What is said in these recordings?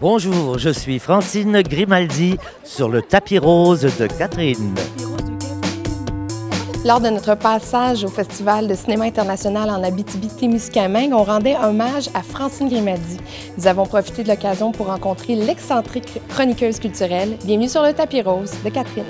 Bonjour, je suis Francine Grimaldi sur le tapis rose de Catherine. Lors de notre passage au Festival de cinéma international en Abitibi-Témiscamingue, on rendait hommage à Francine Grimaldi. Nous avons profité de l'occasion pour rencontrer l'excentrique chroniqueuse culturelle. Bienvenue sur le tapis rose de Catherine.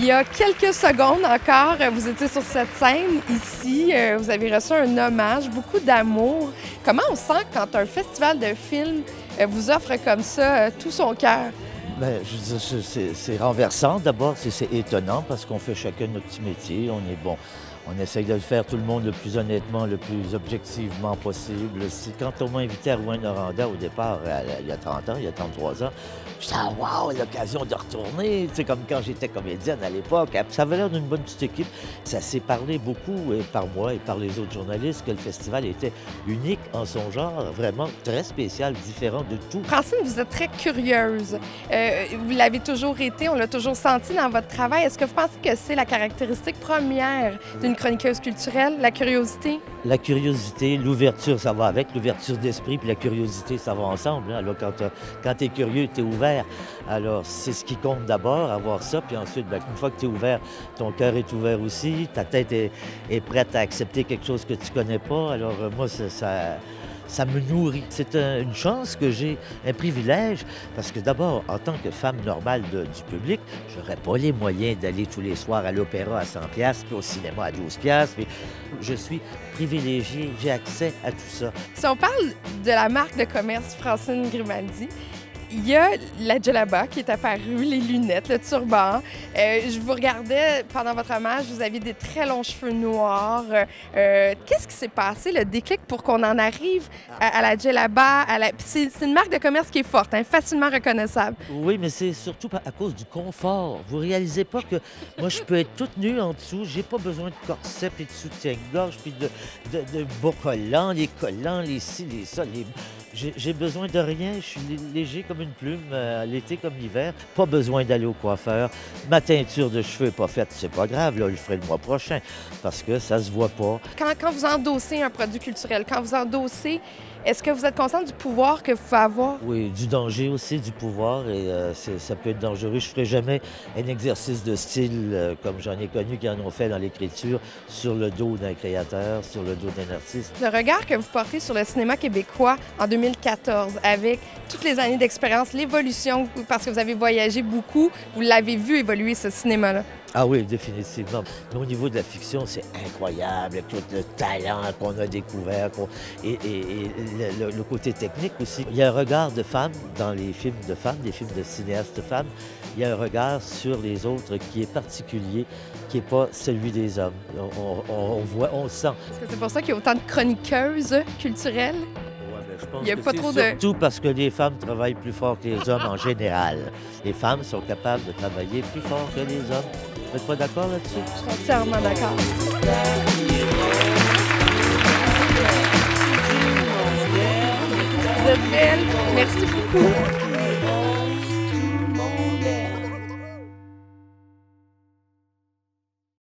Il y a quelques secondes encore, vous étiez sur cette scène ici, vous avez reçu un hommage, beaucoup d'amour. Comment on sent quand un festival de films vous offre comme ça tout son cœur? Bien, c'est renversant d'abord, c'est étonnant parce qu'on fait chacun notre petit métier, on essaye de le faire tout le monde le plus honnêtement, le plus objectivement possible. Quand on m'a invité à Rouyn-Noranda au départ, il y a 30 ans, il y a 33 ans, je disais « wow, l'occasion de retourner », c'est comme quand j'étais comédienne à l'époque. Ça avait l'air d'une bonne petite équipe. Ça s'est parlé beaucoup par moi et par les autres journalistes que le festival était unique en son genre, vraiment très spécial, différent de tout. Francine, vous êtes très curieuse. Vous l'avez toujours été, on l'a toujours senti dans votre travail. Est-ce que vous pensez que c'est la caractéristique première d'une chroniqueuse culturelle, la curiosité? La curiosité, l'ouverture, ça va avec, l'ouverture d'esprit, puis la curiosité, ça va ensemble. Hein? Alors, quand tu es curieux, tu es ouvert. Alors, c'est ce qui compte d'abord, avoir ça, puis ensuite, bien, une fois que tu es ouvert, ton cœur est ouvert aussi, ta tête est prête à accepter quelque chose que tu connais pas. Alors, moi, ça me nourrit. C'est une chance que j'ai, un privilège, parce que d'abord, en tant que femme normale du public, je n'aurais pas les moyens d'aller tous les soirs à l'opéra à 100$, puis au cinéma à 12$. Puis je suis privilégiée, j'ai accès à tout ça. Si on parle de la marque de commerce Francine Grimaldi, il y a la djellaba qui est apparue, les lunettes, le turban. Je vous regardais pendant votre hommage, vous aviez des très longs cheveux noirs. Qu'est-ce qui s'est passé, le déclic pour qu'on en arrive à la djellaba? C'est une marque de commerce qui est forte, hein, facilement reconnaissable. Oui, mais c'est surtout à cause du confort. Vous réalisez pas que moi, je peux être toute nue en dessous. J'ai pas besoin de corset, puis de soutien-gorge, puis de bas collants, les collants, les ci, les ça, les... J'ai besoin de rien, je suis léger comme une plume, l'été comme l'hiver. Pas besoin d'aller au coiffeur. Ma teinture de cheveux n'est pas faite, c'est pas grave, là, je le ferai le mois prochain, parce que ça se voit pas. Quand vous endossez un produit culturel, quand vous endossez, est-ce que vous êtes consciente du pouvoir que vous pouvez avoir? Oui, du danger aussi, du pouvoir, et ça peut être dangereux. Je ne ferai jamais un exercice de style comme j'en ai connu qui en ont fait dans l'écriture sur le dos d'un créateur, sur le dos d'un artiste. Le regard que vous portez sur le cinéma québécois en 2014, avec toutes les années d'expérience, l'évolution, parce que vous avez voyagé beaucoup, vous l'avez vu évoluer ce cinéma-là. Ah oui, définitivement. Mais au niveau de la fiction, c'est incroyable, tout le talent qu'on a découvert et le côté technique aussi. Il y a un regard de femme dans les films de femmes, des films de cinéastes femmes. Il y a un regard sur les autres qui est particulier, qui n'est pas celui des hommes. On voit, on le sent. Est-ce que c'est pour ça qu'il y a autant de chroniqueuses culturelles? Je pense il y a que pas trop de... surtout parce que les femmes travaillent plus fort que les hommes en général. Les femmes sont capables de travailler plus fort que les hommes. Vous n'êtes pas d'accord là-dessus? Je suis entièrement d'accord. Vous êtes belle. Merci beaucoup.